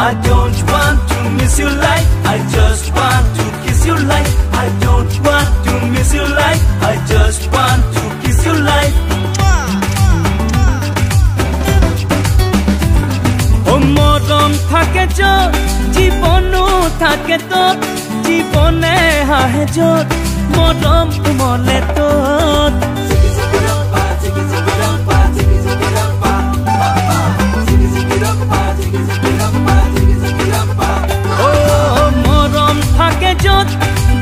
I don't want to miss you like I just want to kiss you like I don't want to miss you like I just want to kiss you like O মরম থাকে যত জীবনো থাকে তত জীবনে হাহে যত মরম মনে তত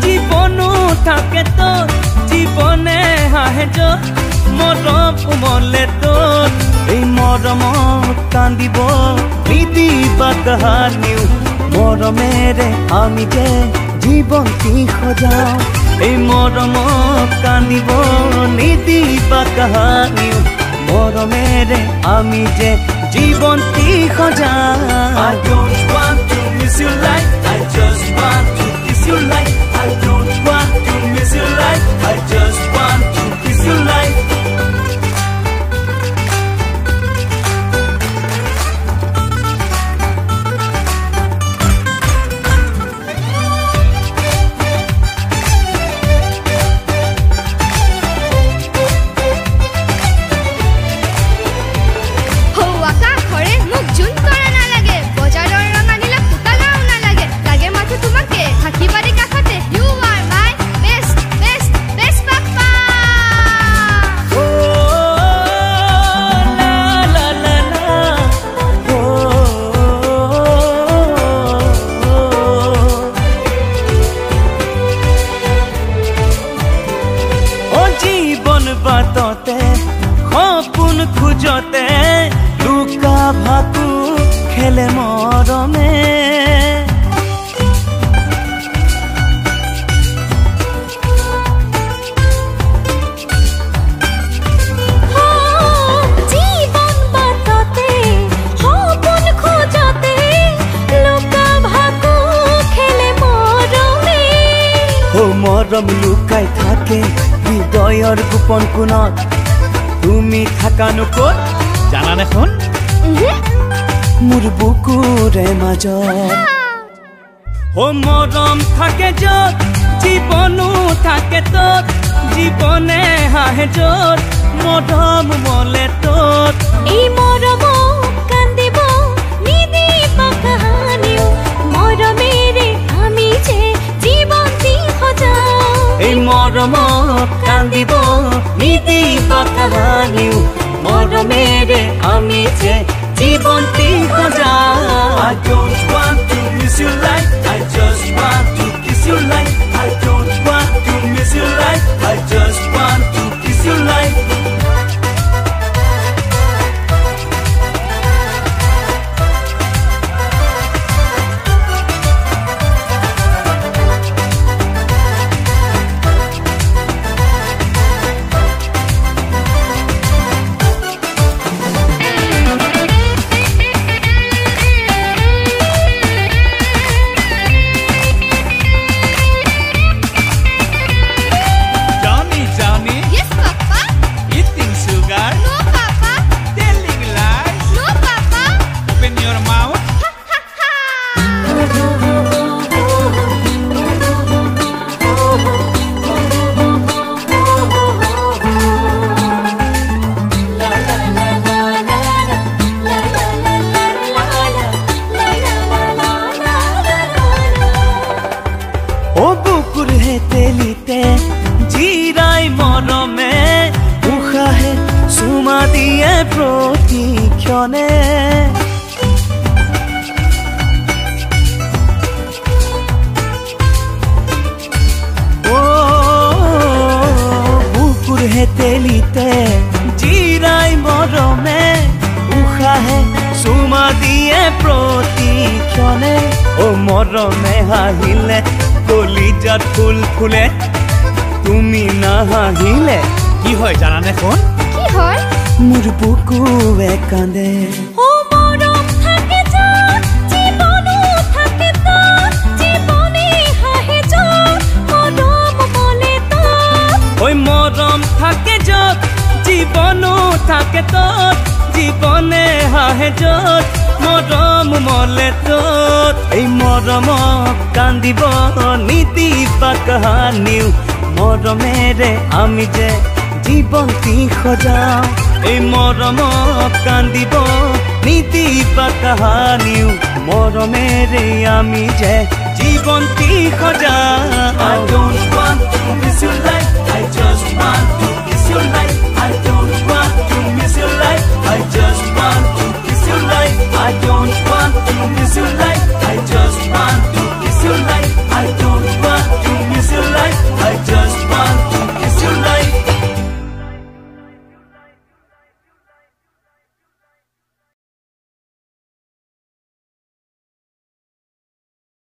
জীবনো থাকে তো জীবনে হাহে যত মরম উমলে তোত এই মরমত কান্দিব নিদিবা কাহানিও মৰমেৰে আমি যে জীৱনটি সজাও এই মৰমত কান্দিব নিদিবা কাহানিও মৰমেৰে আমি যে জীৱনটি সজাও I don't want to miss you like I just want to kiss you like I don't want to miss you like I just want to kiss you like বাততে সপোন খুঁজতে লুকা ভাকু খেলে মৰমে জীবন বাততে সপোন খুঁজতে লুকা ভাকু খেলে মৰমে ও মৰম লুকাই থাকে হৃদয়ৰ গোপন কোণত তুমি থাকানো ক'ত জানানে শুন মোৰ বুকুৰে মাজত ও মৰম থাকে যত জীৱনো থাকে তত জীৱনে হাহে যত মৰম মলে তত এই মৰম কান্দিব নিদিবা কাহানিও মৰমেৰে আমি যে জীৱনটি সজাও এই মৰমত কান্দিব নিদিবা কাহানিও মৰমেৰে আমি যে জীৱনটি সজাও I don't want to miss you like I just want to kiss you like I don't want to miss you like I just want to kiss you like জিৰাই মৰমে উশাহে চুমা দিয়ে প্ৰতিক্ষণে বুকুৰ হেতেলিতে জিৰাই মৰমে উশাহে চুমা দিয়ে প্ৰতিক্ষণে ও ও মরমে হাহিলে কলিজাত ফুল ফুলে তুমি না হাহিলে কি হয় জানানে কোন কি হয় মোর বুকুৱে কান্দে ও মরম থাকে যত জীবনও থাকে তত জীবনে হাহে যত মরম বলে তত ওই মরম থাকে যত জীবনও থাকে তত জীবনে হাহে যত মরম মলে তত এই মরমক কান্দিব নীতি বা কাহানিও মৰমেৰে আমি যে জীবন্তী সজাও এই মৰমক কান্দিব নীতি বা কাহানিও মৰমেৰে আমি যে Jibanti সজাও I don't want to miss your life I just want to kiss your life I don't want to miss your life I just want to kiss your life I don't want to miss your life I just want